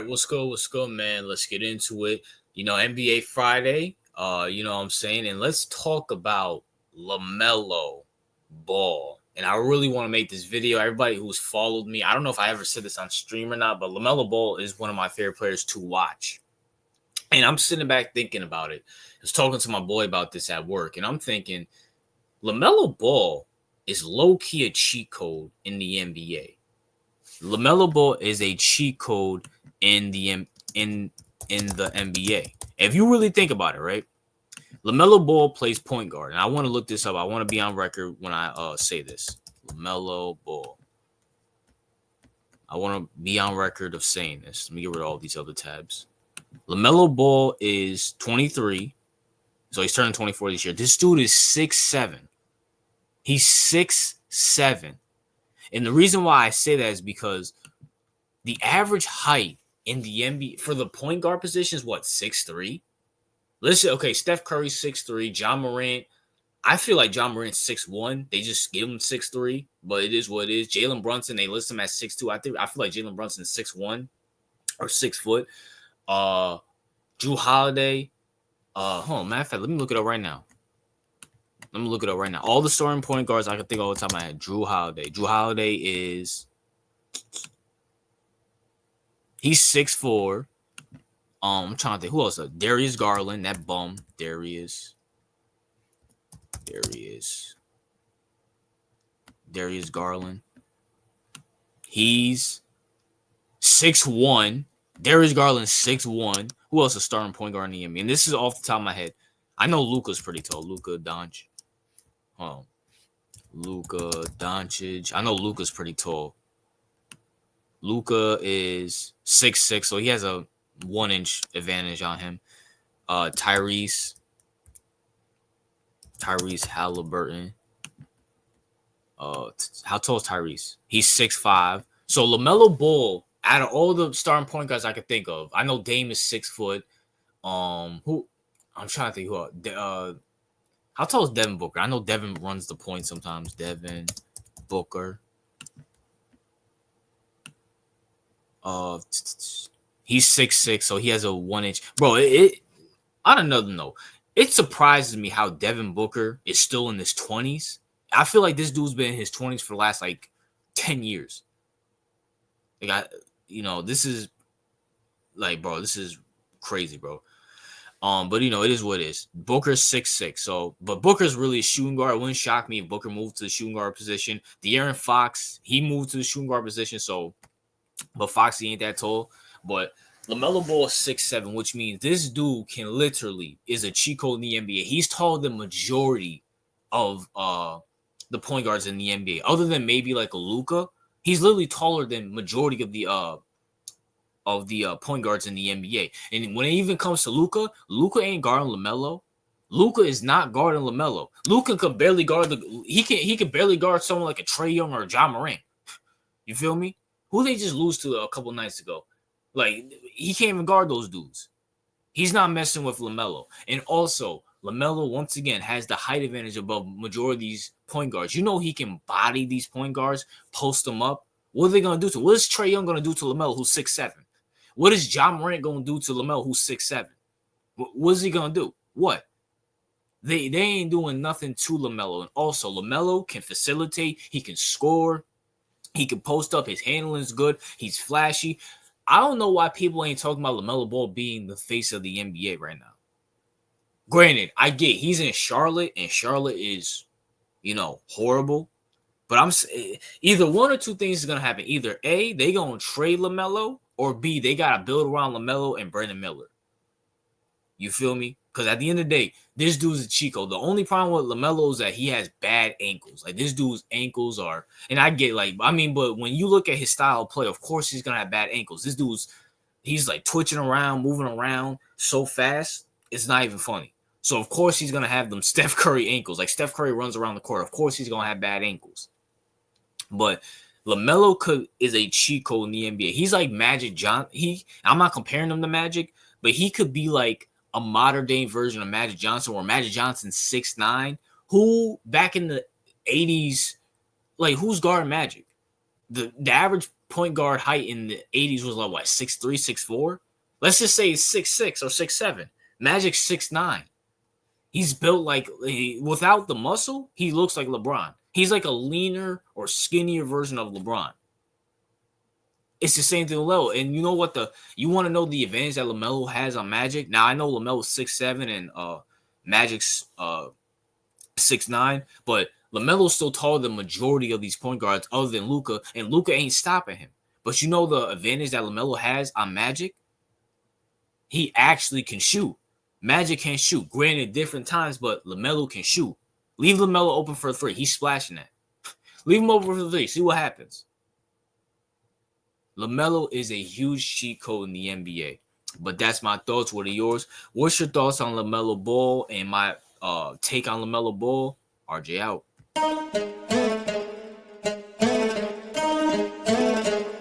right, what's good? What's good, man? Let's get into it. NBA Friday. You know what I'm saying? And let's talk about Lamelo Ball. And I really want to make this video. Everybody who's followed me, I don't know if I ever said this on stream or not, but Lamelo Ball is one of my favorite players to watch. And I'm sitting back thinking about it. I was talking to my boy about this at work, and I'm thinking Lamelo Ball is low-key a cheat code in the NBA. Lamelo Ball is a cheat code in the NBA. If you really think about it, right? Lamelo Ball plays point guard, and I want to look this up. I want to be on record when I say this. Lamelo Ball. I want to be on record of saying this. Let me get rid of all these other tabs. Lamelo Ball is 23, so he's turning 24 this year. This dude is 6'7". He's 6'7". And the reason why I say that is because the average height in the NBA for the point guard position is what, 6'3"? Listen, okay, Steph Curry's 6'3", John Morant. I feel like John Morant's 6'1". They just give him 6'3", but it is what it is. Jalen Brunson, they list him at 6'2". I feel like Jalen Brunson's 6'1" or 6 foot. Drew Holiday. Hold on, matter of fact, let me look it up right now. All the starting point guards I can think of all the time I had. Drew Holiday. Drew Holiday is he's 6'4". I'm trying to think who else. Darius Garland, that bum. Darius Garland. He's 6'1". Darius Garland 6'1". Who else is starting point guard in the NBA? And this is off the top of my head. I know Luka's pretty tall. Luka Doncic. Luka Doncic. I know Luka's pretty tall. Luka is 6'6", so he has a 1-inch advantage on him. Tyrese Halliburton. How tall is Tyrese? He's 6'5". So LaMelo Ball, out of all the starting point guards I could think of, I know Dame is 6 foot. Who I'm trying to think who. How tall is Devin Booker? I know Devin runs the point sometimes. Devin Booker. He's 6'6", so he has a 1-inch. Bro, on another note, it surprises me how Devin Booker is still in his 20s. I feel like this dude's been in his 20s for the last 10 years. This is this is crazy, bro. But it is what it is. Booker's 6'6", but Booker's really a shooting guard. It wouldn't shock me if Booker moved to the shooting guard position. De'Aaron Fox, he moved to the shooting guard position, but Foxy ain't that tall. But LaMelo Ball is 6'7", which means this dude is a cheat code in the NBA. He's taller than majority of the point guards in the NBA, other than maybe like a Luka. He's literally taller than majority of the point guards in the NBA. And when it even comes to Luka ain't guarding LaMelo. Luka is not guarding LaMelo. Luka could barely guard he can barely guard someone like a Trae Young or a John Morant. You feel me? Who they just lose to a couple nights ago? He can't even guard those dudes. He's not messing with LaMelo. And also, LaMelo, once again, has the height advantage above majority of these point guards. You know he can body these point guards, post them up. What are they going to do what is Trae Young going to do to LaMelo, who's 6'7"? What is John Morant going to do to LaMelo, who's 6'7"? What is he going to do? What? They ain't doing nothing to LaMelo. And also, LaMelo can facilitate. He can score. He can post up. His handling is good. He's flashy. I don't know why people ain't talking about LaMelo Ball being the face of the NBA right now. Granted, I get he's in Charlotte, and Charlotte is, horrible. But I'm either one or two things is going to happen. Either A, they going to trade LaMelo, or B, they got to build around LaMelo and Brandon Miller. You feel me? Because at the end of the day, this dude's a Chico. The only problem with LaMelo is that he has bad ankles. This dude's ankles are, and I get but when you look at his style of play, of course he's going to have bad ankles. This he's twitching around, moving around so fast, it's not even funny. So, of course, he's going to have them Steph Curry ankles. Steph Curry runs around the court. Of course, he's going to have bad ankles. But LaMelo is a cheat code in the NBA. He's like Magic Johnson. I'm not comparing him to Magic, but he could be like a modern day version of Magic Johnson, or Magic Johnson 6'9", who back in the 80s, who's guarding Magic? The average point guard height in the 80s was like what 6'3", 6'4"? Let's just say 6'6" or 6'7". Magic's 6'9". He's built like without the muscle, he looks like LeBron. He's like a leaner or skinnier version of LeBron. It's the same thing with LaMelo. And you know what you want to know the advantage that LaMelo has on Magic? Now I know LaMelo's 6'7" and Magic's 6'9", but LaMelo's still taller than the majority of these point guards other than Luka, and Luka ain't stopping him. But you know the advantage that LaMelo has on Magic? He actually can shoot. Magic can't shoot. Granted, different times, but LaMelo can shoot. Leave LaMelo open for a three. He's splashing that. Leave him open for a three. See what happens. LaMelo is a huge cheat code in the NBA. But that's my thoughts. What are yours? What's your thoughts on LaMelo Ball and my take on LaMelo Ball? RJ out.